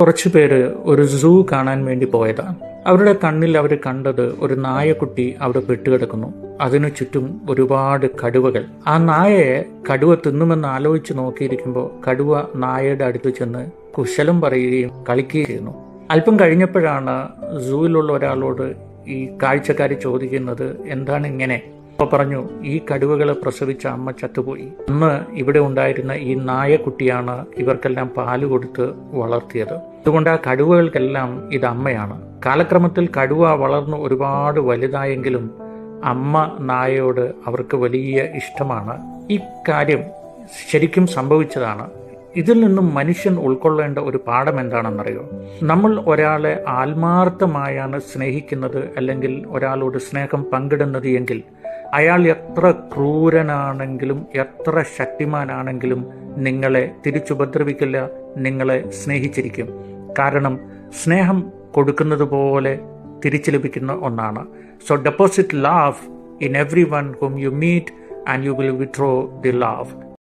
കുറച്ചു പേര് ഒരു സൂ കാണാൻ വേണ്ടി പോയതാണ്. അവരുടെ കണ്ണിൽ അവർ കണ്ടത് ഒരു നായക്കുട്ടി അവിടെ പെട്ടുകിടക്കുന്നു. അതിനു ചുറ്റും ഒരുപാട് കടുവകൾ. ആ നായയെ കടുവ തിന്നുമെന്ന് ആലോചിച്ച് നോക്കിയിരിക്കുമ്പോൾ കടുവ നായയുടെ അടുത്ത് ചെന്ന് കുശലം പറയുകയും കളിക്കുകയും ചെയ്യുന്നു. അല്പം കഴിഞ്ഞപ്പോഴാണ് സൂവിലുള്ള ഒരാളോട് ഈ കാഴ്ചക്കാരി ചോദിക്കുന്നത്, എന്താണ് ഇങ്ങനെ? അപ്പോൾ പറഞ്ഞു, ഈ കടുവകളെ പ്രസവിച്ച അമ്മ ചത്തുപോയി. അന്ന് ഇവിടെ ഉണ്ടായിരുന്ന ഈ നായക്കുട്ടിയാണ് ഇവർക്കെല്ലാം പാല് കൊടുത്ത് വളർത്തിയത്. അതുകൊണ്ട് ആ കടുവകൾക്കെല്ലാം ഇത് അമ്മയാണ്. കാലക്രമത്തിൽ കടുവ വളർന്ന് ഒരുപാട് വലുതായെങ്കിലും അമ്മ നായയോട് അവർക്ക് വലിയ ഇഷ്ടമാണ്. ഈ കാര്യം ശരിക്കും സംഭവിച്ചതാണ്. ഇതിൽ നിന്നും മനുഷ്യൻ ഉൾക്കൊള്ളേണ്ട ഒരു പാഠം എന്താണെന്നറിയോ? നമ്മൾ ഒരാളെ ആത്മാർത്ഥമായാണ് സ്നേഹിക്കുന്നത്, അല്ലെങ്കിൽ ഒരാളോട് സ്നേഹം പങ്കിടുന്നത് എങ്കിൽ അയാൾ എത്ര ക്രൂരനാണെങ്കിലും എത്ര ശക്തിമാനാണെങ്കിലും നിങ്ങളെ തിരിച്ചുപദ്രവിക്കില്ല, നിങ്ങളെ സ്നേഹിച്ചിരിക്കും. കാരണം സ്നേഹം കൊടുക്കുന്നത് പോലെ തിരിച്ചു ലഭിക്കുന്ന ഒന്നാണ്. So deposit love in everyone whom you meet and you will withdraw the love.